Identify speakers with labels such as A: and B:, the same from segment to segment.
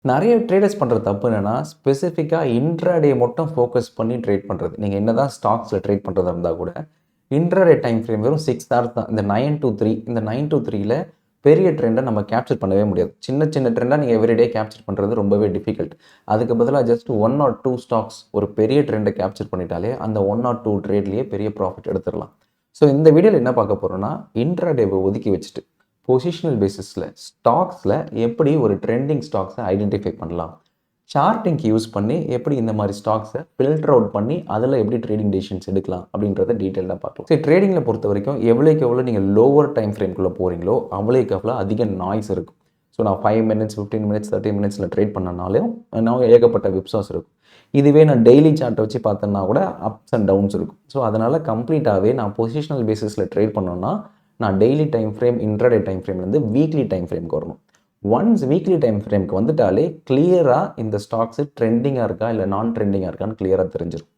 A: நிறைய ட்ரேடர்ஸ் பண்ணுற தப்பு என்னென்னா ஸ்பெசிஃபிக்காக இன்ட்ராடே மட்டும் ஃபோக்கஸ் பண்ணி ட்ரேட் பண்ணுறது. நீங்கள் என்ன தான் ஸ்டாக்ஸில் ட்ரேட் பண்ணுறதா இருந்தால் கூட இன்ட்ராடே டைம் ஃப்ரேம் வெறும் 6 ஹவர்ஸ் தான். இந்த 9 to 3 இந்த 9 to 3ல பெரிய ட்ரெண்டை நம்ம கேப்சர் பண்ணவே முடியாது. சின்ன சின்ன ட்ரெண்டாக நீங்கள் எவ்ரிடே கேப்சர் பண்ணுறது ரொம்பவே டிஃபிகல்ட். அதுக்கு பதிலாக ஜஸ்ட் 1 or 2 ஸ்டாக்ஸ் ஒரு பெரிய ட்ரெண்டை கேப்சர் பண்ணிட்டாலே அந்த 1 or 2 ட்ரேட்லேயே பெரிய ப்ராஃபிட் எடுத்துடலாம். ஸோ இந்த வீடியோவில் என்ன பார்க்க போகிறோன்னா, இன்ட்ராடேவை ஒதுக்கி வச்சுட்டு பொசிஷனல் பேசிஸில் ஸ்டாக்ஸில் எப்படி ஒரு ட்ரெண்டிங் ஸ்டாக்ஸை ஐடென்டிஃபை பண்ணலாம், சார்ட்டிங்க்கு யூஸ் பண்ணி எப்படி இந்த மாதிரி ஸ்டாக்ஸை ஃபில்டர் அவுட் பண்ணி அதில் எப்படி ட்ரேடிங் டெசிஷன்ஸ் எடுக்கலாம் அப்படின்றத டீட்டெயிலாக பார்க்கலாம். சரி, ட்ரேடிங்கில் பொறுத்த வரைக்கும் எவ்வளோக்கு எவ்வளோ நீங்கள் லோவர் டைம் ஃப்ரேம்குள்ளே போகிறீங்களோ அவ்வளோக்கு அவ்வளோ அதிக நாய்ஸ் இருக்கும். ஸோ நான் 5 minutes 15 minutes 30 minutesல ட்ரேட் பண்ணனாலும் நான் ஏகப்பட்ட விப்ஸாஸ் இருக்கும். இதுவே நான் டெய்லி சார்ட்டை வச்சு பார்த்தேன்னா கூட அப்ஸ் அண்ட் டவுன்ஸ் இருக்கும். ஸோ அதனால் கம்ப்ளீட்டாகவே நான் பொசிஷனல் பேசிஸில் ட்ரேட் பண்ணோன்னா நான் daily time frame intraday time ஃப்ரேம்லேருந்து வீக்லி டைம் ஃப்ரேம்க்கு வரணும். ஒன்ஸ் வீக்லி டைம் ஃப்ரேம்க்கு வந்துட்டாலே கிளியராக இந்த ஸ்டாக்ஸு ட்ரெண்டிங்காக இருக்கா இல்லை நான் ட்ரெண்டிங்காக இருக்கான்னு கிளியராக தெரிஞ்சிடும்.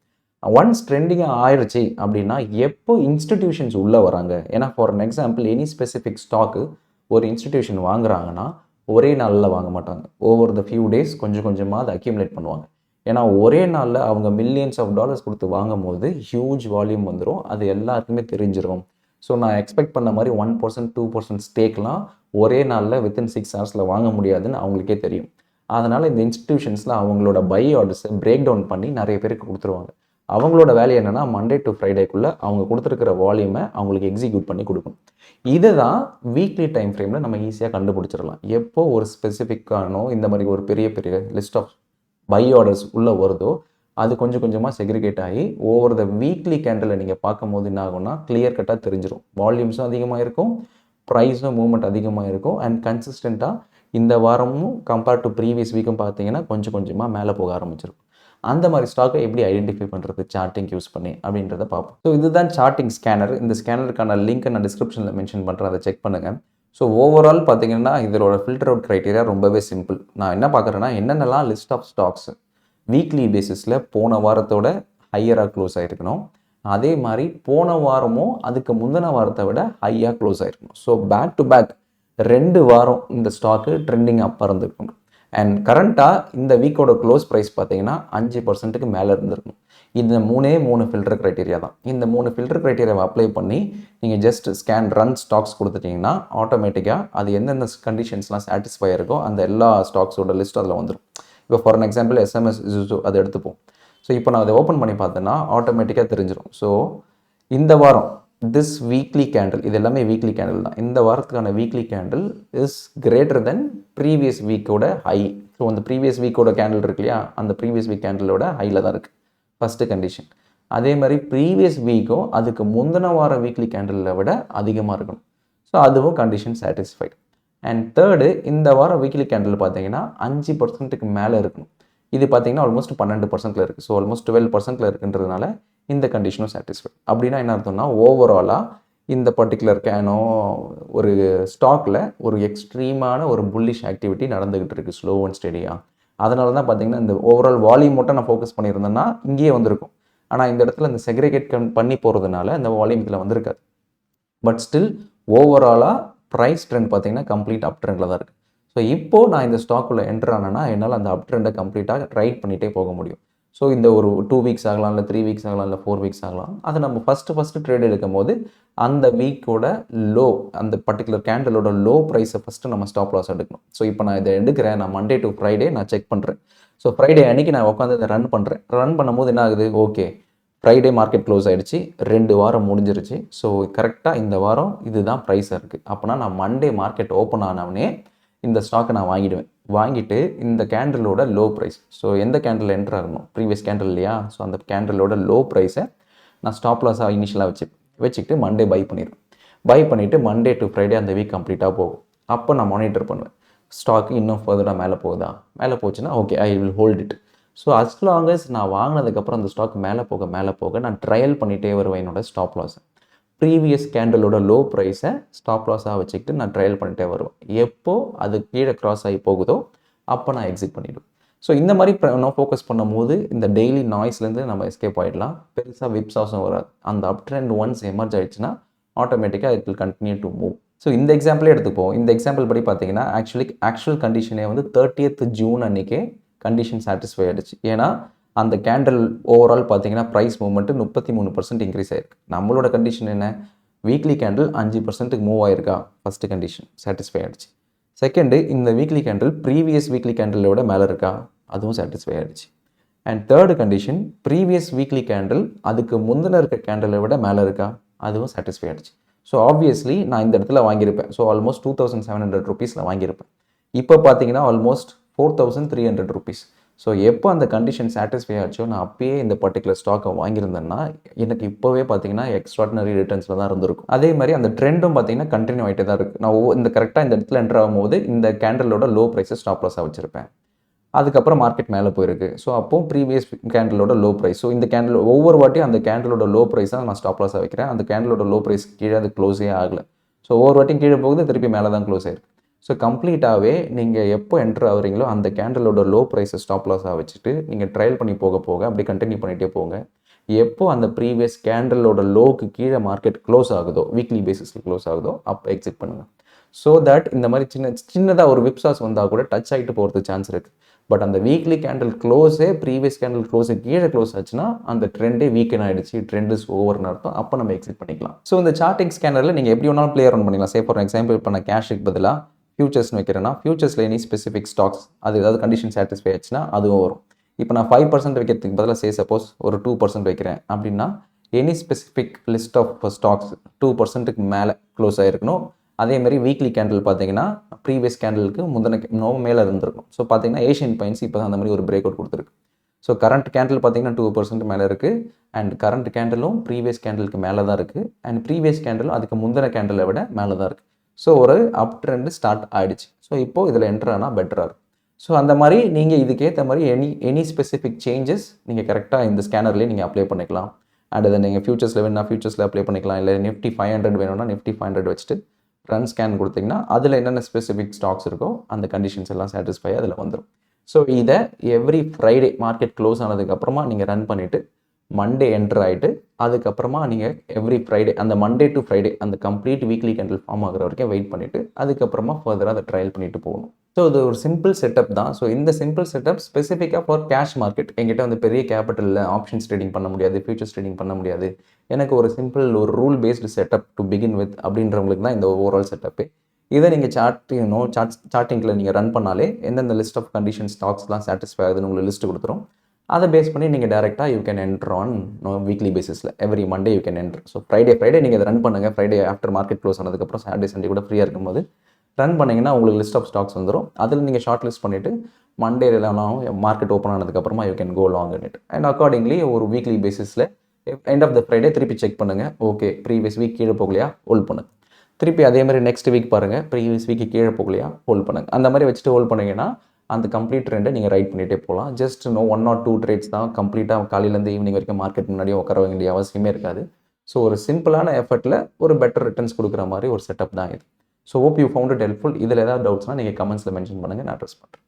A: ஒன்ஸ் ட்ரெண்டிங்காக ஆயிடுச்சு அப்படின்னா எப்போ இன்ஸ்டிடியூஷன்ஸ் உள்ளே வராங்க, ஏன்னா for an example any specific stock ஒரு இன்ஸ்டிடியூஷன் வாங்குறாங்கன்னா ஒரே நாளில் வாங்க மாட்டாங்க. ஓவர் த ஃபியூ டேஸ் கொஞ்சம் கொஞ்சமாக அதை அக்யூமுலேட் பண்ணுவாங்க. ஏன்னா ஒரே நாளில் அவங்க மில்லியன்ஸ் ஆஃப் டாலர்ஸ் கொடுத்து வாங்கும் போது ஹியூஜ் வால்யூம் வந்துடும், அது எல்லாருக்குமே தெரிஞ்சிடும். ஸோ நான் எக்ஸ்பெக்ட் பண்ண மாதிரி 1% 2% ஸ்டேக்லாம் ஒரே நாளில் வித்தின் 6 ஹவர்ஸில் வாங்க முடியாதுன்னு அவங்களுக்கே தெரியும். அதனால் இந்த இன்ஸ்டிடியூஷன்ஸில் அவங்களோட பை ஆர்டர்ஸை பிரேக் டவுன் பண்ணி நிறைய பேருக்கு கொடுத்துருவாங்க. அவங்களோட வேலை என்னென்னா மண்டே டு ஃப்ரைடேக்குள்ளே அவங்க கொடுத்துருக்கிற வால்யூமை அவங்களுக்கு எக்ஸிக்யூட் பண்ணி கொடுக்கணும். இதை தான் வீக்லி டைம் ஃப்ரேமில் நம்ம ஈஸியாக கண்டுபிடிச்சிடலாம். எப்போ ஒரு ஸ்பெசிஃபிக்கானோ இந்த மாதிரி ஒரு பெரிய பெரிய லிஸ்ட் ஆஃப் பை ஆர்டர்ஸ் உள்ளே வருதோ அது கொஞ்சம் கொஞ்சமாக செக்ரிகேட் ஆகி ஓவர் த வீக்லி கேண்டலில் நீங்கள் பார்க்கும் போது என்ன ஆகும்னா கிளியர் கட்டாக தெரிஞ்சிடும். வால்யூம்ஸும் அதிகமாக இருக்கும், ப்ரைஸும் மூவ்மெண்ட் அதிகமாக இருக்கும், அண்ட் கன்சிஸ்டண்ட்டாக இந்த வாரமும் கம்பேர்ட் டு ப்ரீவியஸ் வீக்கும் பார்த்தீங்கன்னா கொஞ்சம் கொஞ்சமாக மேலே போக ஆரம்பிச்சிருக்கும். அந்த மாதிரி ஸ்டாக்கை எப்படி ஐடென்டிஃபை பண்ணுறது சார்ட்டிங் யூஸ் பண்ணி அப்படின்றத பார்ப்போம். ஸோ இதுதான் சார்ட்டிங் ஸ்கேனர். இந்த ஸ்கேனருக்கான லிங்க்கை நான் டிஸ்கிரிப்ஷனில் மென்ஷன் பண்ணுறேன், அதை செக் பண்ணுங்கள். ஸோ ஓவரால் பார்த்தீங்கன்னா இதோட ஃபில்டர் அவுட் க்ரைட்டீரியா ரொம்பவே சிம்பிள். நான் என்ன பார்க்குறேன்னா என்னென்னலாம் லிஸ்ட் ஆஃப் ஸ்டாக்ஸ் வீக்லி பேசிஸில் போன வாரத்தோட ஹையராக க்ளோஸ் ஆகிருக்கணும், அதே மாதிரி போன வாரமும் அதுக்கு முந்தின வாரத்தை விட ஹையாக க்ளோஸ் ஆகிருக்கணும். ஸோ பேக் டு பேக் 2 வாரம் இந்த ஸ்டாக்கு ட்ரெண்டிங் அப்போ இருந்திருக்கணும். அண்ட் கரண்ட்டாக இந்த வீக்கோட க்ளோஸ் ப்ரைஸ் பார்த்தீங்கன்னா 5% மேலே இருந்திருக்கணும். இந்த 3 ஃபில்டர் க்ரைட்டீரியா தான். இந்த 3 ஃபில்டர் க்ரைட்டீரியாவை அப்ளை பண்ணி நீங்கள் ஜஸ்ட் ஸ்கேன் ரன் ஸ்டாக்ஸ் கொடுத்துட்டிங்கன்னா ஆட்டோமேட்டிக்காக அது எந்தெந்த கண்டிஷன்ஸ்லாம் சாட்டிஸ்ஃபை இருக்கோ அந்த எல்லா ஸ்டாக்ஸோட லிஸ்ட் அதில் வந்துடும். இப்போ for an example SMS Zuzu அதை எடுத்துப்போம். ஸோ இப்போ நான் அதை ஓப்பன் பண்ணி பார்த்தேன்னா ஆட்டோமேட்டிக்காக தெரிஞ்சிடும். ஸோ இந்த வாரம் திஸ் வீக்லி கேண்டில், இது எல்லாமே வீக்லி கேண்டில் தான். இந்த வாரத்துக்கான weekly candle is greater than previous வீக்கோட ஹை. ஸோ அந்த ப்ரீவியஸ் வீக்கோட கேண்டில் இருக்கு இல்லையா, அந்த ப்ரீவியஸ் வீக் கேண்டிலோட ஹையில் தான் இருக்குது ஃபஸ்ட்டு கண்டிஷன். அதே மாதிரி ப்ரீவியஸ் வீக்கும் அதுக்கு முந்தின வார வீக்லி கேண்டிலை விட அதிகமாக இருக்கணும். ஸோ அதுவும் கண்டிஷன் சாட்டிஸ்ஃபைடு. அண்ட் தேர்டு, இந்த வாரம் வீக்லி கேண்டில் பார்த்தீங்கன்னா 5%க்கு மேலே இருக்கணும். இது பார்த்தீங்கன்னா ஆல்மோஸ்ட் 12%ல் இருக்குது. ஸோ ஆல்மோஸ்ட் 12%ல் இருக்குன்றதுனால இந்த கண்டிஷனும் சாட்டிஸ்ஃபை. அப்படின்னா என்ன அர்த்தம்னா ஓவராலாக இந்த பர்டிகுலர் ஒரு ஸ்டாக்கில் ஒரு எக்ஸ்ட்ரீமான ஒரு புல்லிஷ் ஆக்டிவிட்டி நடந்துக்கிட்டு இருக்குது ஸ்லோ அண்ட் ஸ்டெடியாக. அதனால தான் பார்த்தீங்கன்னா இந்த ஓவரால் வால்யூம் மட்டும் நான் ஃபோக்கஸ் பண்ணியிருந்தேன்னா இங்கேயே வந்திருக்கும். ஆனால் இந்த இடத்துல இந்த செக்ரிகேட் பண்ணி போகிறதுனால இந்த வால்யூம் இதில் வந்திருக்காது. பட் ஸ்டில் ஓவராலாக ப்ரைஸ் ட்ரெண்ட் பார்த்தீங்கன்னா கம்ப்ளீட் அப் ட்ரெண்டில் தான் இருக்குது. ஸோ இப்போது நான் இந்த ஸ்டாக்குள்ளே என்ட்ரு ஆனேன்னா என்னால் அந்த அப் ட்ரெண்டை கம்ப்ளீட்டாக ரைட் பண்ணிகிட்டே போக முடியும். ஸோ இந்த ஒரு 2 வீக்ஸ் ஆகலாம், இல்லை 3 வீக்ஸ் ஆகலாம், இல்லை 4 வீக்ஸ் ஆகலாம். அதை நம்ம ஃபஸ்ட்டு ட்ரேட் எடுக்கும் போது அந்த வீக்கோட லோ, அந்த பர்டிகுலர் கேண்டலோட லோ ப்ரைஸை ஃபஸ்ட்டு நம்ம ஸ்டாப் லாஸ் எடுக்கணும். ஸோ இப்போ நான் இதை எடுக்கிறேன், நான் மண்டே டு ஃப்ரைடே நான் செக் பண்ணுறேன். ஸோ ஃப்ரைடே அன்றைக்கி நான் உட்காந்து இதை ரன் பண்ணுறேன். ரன் பண்ணும்போது என்ன ஆகுது, ஓகே ஃப்ரைடே மார்க்கெட் க்ளோஸ் ஆகிடுச்சு, 2 வாரம் முடிஞ்சிருச்சு. ஸோ கரெக்டாக இந்த வாரம் இதுதான் ப்ரைஸாக இருக்குது. அப்போனா நான் மண்டே மார்க்கெட் ஓப்பன் ஆனவனே இந்த ஸ்டாக்கை நான் வாங்கிடுவேன். வாங்கிட்டு இந்த கேண்டலோட லோ ப்ரைஸ், ஸோ எந்த கேண்டில் என்ட்ரு ஆகணும், ப்ரீவியஸ் கேண்டில் இல்லையா, ஸோ அந்த கேண்டலோட லோ ப்ரைஸை நான் ஸ்டாப் லாஸாக இனிஷியலாக வச்சுக்கிட்டு மண்டே பை பண்ணிடுவேன். பை பண்ணிவிட்டு மண்டே டு ஃப்ரைடே அந்த வீக் கம்ப்ளீட்டாக போகும். அப்போ நான் மானிட்டர் பண்ணுவேன், ஸ்டாக்கு இன்னும் ஃபர்தராக மேலே போகுதா, மேலே போச்சுன்னா okay I will hold it. So as long as நான் வாங்கினதுக்கப்புறம் அந்த ஸ்டாக் மேலே போக நான் ட்ரையல் பண்ணிகிட்டே வருவேன் என்னோடய ஸ்டாப் லாஸை. ப்ரீவியஸ் கேண்டலோட லோ ப்ரைஸை ஸ்டாப் லாஸாக வச்சுக்கிட்டு நான் ட்ரையல் பண்ணிகிட்டே வருவேன். எப்போது அது கீழே க்ராஸ் ஆகி போகுதோ அப்போ நான் எக்ஸிட் பண்ணிவிடுவேன். ஸோ இந்த மாதிரி நான் ஃபோக்கஸ் பண்ணும்போது இந்த டெய்லி நாய்ஸ்லேருந்து நம்ம எஸ்கேப் ஆகிடலாம். பெருசாக விப்ஸாஸும் வராது. அந்த அப் ட்ரெண்ட் ஒன்ஸ் எமர்ஜ் ஆகிடுச்சுன்னா ஆட்டோமேட்டிக்காக it will continue to move. So இந்த எக்ஸாம்பிளே எடுத்துப்போம். இந்த எக்ஸாம்பிள் படி பார்த்தீங்கன்னா ஆக்சுவல் கண்டிஷனே வந்து 30th ஜூன் அன்றைக்கே கண்டிஷன் சாட்டிஸ்ஃபை ஆகிடுச்சு. ஏன்னா அந்த கேண்டில் ஓவரால் பார்த்தீங்கன்னா ப்ரைஸ் மூவ்மெண்ட்டு 33% இன்க்ரீஸ் ஆகிருக்கு. நம்மளோட கண்டிஷன் என்ன, வீக்லி கேண்டில் 5% மூவ் ஆயிருக்கா, ஃபஸ்ட்டு கண்டிஷன் சாட்டிஸ்ஃபை ஆகிடுச்சு. செகண்டு, இந்த வீக்லி கேண்டில் ப்ரீவியஸ் வீக்லி கேண்டிலை விட மேலே இருக்கா, அதுவும் சாட்டிஸ்ஃபை ஆகிடுச்சு. And third condition, previous weekly candle அதுக்கு முந்தின இருக்க கேண்டிலை விட மேலே இருக்கா, அதுவும் சாட்டிஸ்ஃபை ஆகிடுச்சு. ஸோ ஆப்வியஸ்லி நான் இந்த இடத்துல வாங்கியிருப்பேன். ஸோ ஆல்மோஸ்ட் 2700 ருபீஸில் வாங்கியிருப்பேன். இப்போ பார்த்தீங்கன்னா ஆல்மோஸ்ட் 4300 ருபீஸ். ஸோ எப்போ அந்த கண்டிஷன் சாட்டிஸ்ஃபை ஆச்சோ நான் அப்பயே இந்த பர்டிகுலர் ஸ்டாக்கை வாங்கியிருந்தேன்னா எனக்கு இப்போவே பார்த்தீங்கன்னா எக்ஸ்ட்ராடினரி ரிட்டர்ன்ஸில் தான் இருந்திருக்கும். அதே மாதிரி அந்த ட்ரெண்டும் பார்த்தீங்கன்னா கண்டினியூ ஆகிட்டே தான் இருக்குது. நான் இந்த கரெக்டாக இந்த இடத்துல என்ட்ரு ஆகும்போது இந்த கேண்டலோட லோ ப்ரைஸை ஸ்டாப் லாஸாக வச்சுருப்பேன். அதுக்கப்புறம் மார்க்கெட் மேலே போயிருக்கு. ஸோ அப்போ ப்ரீவியஸ் கேண்டலோட லோ ப்ரைஸ். ஸோ இந்த கேண்டில் ஒவ்வொரு வாட்டியும் அந்த கேண்டலோட லோ ப்ரைஸாக நான் ஸ்டாப் லாஸாக வைக்கிறேன். அந்த கேண்டலோட லோ ப்ரைஸ் கீழே அது க்ளோஸே ஆகலை. ஸோ ஒவ்வொரு வாட்டியும் கீழே போகுது, திருப்பி மேலே தான் க்ளோஸ் ஆயிருக்கு. ஸோ கம்ப்ளீட்டாகவே நீங்கள் எப்போ என்ட்ரு ஆகுறீங்களோ அந்த கேண்டலோட லோ ப்ரைஸை ஸ்டாப் லாஸாக வச்சுட்டு நீங்கள் ட்ரையல் பண்ணி போக போக அப்படி கண்டினியூ பண்ணிகிட்டே போங்க. எப்போ அந்த ப்ரீவியஸ் கேண்டலோட லோக்கு கீழே மார்க்கெட் க்ளோஸ் ஆகுதோ, வீக்லி பேசிஸில் க்ளோஸ் ஆகுதோ, அப்போ எக்ஸிட் பண்ணுங்கள். ஸோ தட் இந்த மாதிரி சின்னதாக ஒரு விப்சாஸ் வந்தால் கூட டச் ஆகிட்டு போகிறதுக்கு சான்ஸ் இருக்குது. பட் அந்த வீக்லி கேண்டில் க்ளோஸே ப்ரீவியஸ் கேண்டில் க்ளோஸு கீழே க்ளோஸ் ஆச்சுன்னா அந்த ட்ரெண்டே வீக்கன் ஆகிடுச்சு, ட்ரெண்ட் இஸ் ஓவர்னு அர்த்தம். அப்போ நம்ம எக்ஸிட் பண்ணிக்கலாம். ஸோ இந்த சார்ட்டிங் ஸ்கேனரில் நீங்கள் எப்படி வேணாலும் ப்ளே ரன் பண்ணிக்கலாம். ஃபார் எக்ஸாம்பிள் இப்போ நான் கேஷுக்கு பதிலாக ஃபியூச்சர்ஸ்னு வைக்கிறேன்னா ஃபியூச்சர்ஸில் எனி ஸ்பெசிஃபிக் ஸ்டாக்ஸ் அது ஏதாவது கண்டிஷன் சாட்டிஸ்ஃபை ஆச்சுன்னா அதுவும் வரும். இப்போ நான் 5% வைக்கிறதுக்கு பதிலாக சப்போஸ் ஒரு 2% வைக்கிறேன் அப்படின்னா any specific list of stocks 2%க்கு மேலே க்ளோஸ் ஆகிருக்கணும். அதேமாதிரி வீக்லி கேண்டில் பார்த்தீங்கன்னா ப்ரீவியஸ் கேண்டலுக்கு முந்தின மேலே இருந்திருக்கும். ஸோ பார்த்தீங்கன்னா ஏஷியன் பெயிண்ட்ஸ் இப்போ தான் அந்த மாதிரி ஒரு பிரேக் அவுட் கொடுத்துருக்கு. ஸோ கரண்ட் கேண்டில் பார்த்தீங்கன்னா 2% மேலே இருக்குது. அண்ட் கரண்ட் கேண்டிலும் ப்ரீவியஸ் கேண்டலுக்கு மேலே தான் இருக்குது. அண்ட் ப்ரீவியஸ் கேண்டிலும் அதுக்கு முந்தின கேண்டலை விட மேலே தான் இருக்குது. ஸோ ஒரு அப் ட்ரெண்ட் ஸ்டார்ட் ஆகிடுச்சு. ஸோ இப்போது இதில் என்ட்ரு ஆனால் பெட்டராக இருக்கும். ஸோ அந்த மாதிரி நீங்கள் இதுக்கேற்ற மாதிரி எனி ஸ்பெசிஃபிக் சேஞ்சஸ் நீங்கள் கரெக்டாக இந்த ஸ்கேனர்லேயே நீங்கள் அப்ளை பண்ணிக்கலாம். அண்ட் அதை நீங்கள் ஃபியூச்சர்ஸில் வேணும்னா ஃபியூச்சர்ஸில் அப்ளை பண்ணிக்கலாம். இல்லை நிஃப்டி 500 வேணும்னா நிஃப்டி 500 வச்சுட்டு ரன் ஸ்கேன் கொடுத்தீங்கன்னா அதில் என்னென்ன ஸ்பெசிஃபிக் ஸ்டாக்ஸ் இருக்கோ அந்த கண்டிஷன்ஸ் எல்லாம் சாட்டிஸ்ஃபை அதில் வந்துடும். ஸோ இதை எவ்ரி ஃப்ரைடே மார்க்கெட் க்ளோஸ் ஆனதுக்கப்புறமா நீங்கள் ரன் பண்ணிவிட்டு மண்டே என்ட்ரு ஆகிட்டு அதுக்கப்புறமா நீங்கள் எவ்ரி ஃப்ரைடே அந்த மண்டே டு ஃப்ரைடே அந்த கம்ப்ளீட் வீக்லி கேண்டில் ஃபார்ம் ஆகிற வரைக்கும் வெயிட் பண்ணிவிட்டு அதுக்கப்புறமா ஃபர்தராக அதை ட்ரையல் பண்ணிட்டு போகணும். ஸோ இது ஒரு சிம்பிள் செட்டப் தான். ஸோ இந்த சிம்பிள் செட்டப் ஸ்பெசிஃபிக்காக ஃபார் கேஷ் மார்க்கெட். எங்கிட்ட வந்து பெரிய கேபிட்டலில் ஆப்ஷன்ஸ் ட்ரேடிங் பண்ண முடியாது, ஃபியூச்சர்ஸ் ட்ரேடிங் பண்ண முடியாது, எனக்கு ஒரு சிம்பிள் ஒரு rule based setup to begin with அப்படின்றவங்களுக்கு தான் இந்த ஓவரால் செட்டப்பு. இதை நீங்கள் சார்ட்டிங்கில் நீங்கள் ரன் பண்ணாலே எந்தெந்த லிஸ்ட் ஆஃப் கண்டிஷன் ஸ்டாக்ஸ்லாம் சாட்டிஸ்ஃபை ஆகுதுன்னு உங்களுக்கு லிஸ்ட்டு கொடுத்துரும். அதை பேஸ் பண்ணி நீங்கள் டேரெக்டாக you can enter on weekly பேசிஸில் every Monday you can enter. So Friday நீங்கள் அதை ரன் பண்ணுங்கள். ஃப்ரைடே ஆஃப்டர் மார்க்கெட் க்ளோஸ் ஆனதுக்கப்புறம் சாட்டர்டே சண்டே கூட ஃப்ரீயாக இருக்கும்போது ரன் பண்ணிங்கன்னா உங்களுக்கு லிஸ்ட் ஆஃப் ஸ்டாக்ஸ் வந்துடும். அதில் நீங்கள் ஷார்ட் லிஸ்ட் பண்ணிவிட்டு மண்டேலாம் மார்க்கெட் ஓப்பன் ஆனதுக்கப்புறமா you can go long in it. And accordingly ஒரு வீக்லி பேசிஸில் எண்ட் ஆஃப் த ஃப்ரைடே திருப்பி செக் பண்ணுங்கள். ஓகே ப்ரீவியஸ் வீக் கீழே போகலையா, ஹோல்ட் பண்ணுங்கள். திருப்பி அதே மாதிரி நெக்ஸ்ட் வீக் பாருங்கள், ப்ரீவியஸ் வீக்கு கீழே போகலையா, ஹோல்ட் பண்ணுங்கள். அந்த மாதிரி வச்சுட்டு ஹோல்ட் பண்ணிங்கன்னா அந்த கம்ப்ளீட் ட்ரெண்டை நீங்கள் ரைட் பண்ணிகிட்டே போகலாம். ஜஸ்ட் 1 or 2 ட்ரேட்ஸ் தான் கம்ப்ளீட்டாக காலையிலேருந்து ஈவினிங் வரைக்கும் மார்க்கெட் முன்னாடியே உட்கார வேண்டிய அவசியமே இருக்காது. ஸோ ஒரு சிம்பிளான எஃபர்ட்டில் ஒரு பெட்டர் ரிட்டர்ன்ஸ் கொடுக்குற மாதிரி ஒரு செட்டப் தான் இது. So hope you found it helpful. இதில் ஏதாவது டவுட்ஸ்னால் நீங்கள் கமெண்ட்ஸில் மென்ஷன் பண்ணுங்கள், நான் அட்ரஸ் பண்ணுறேன்.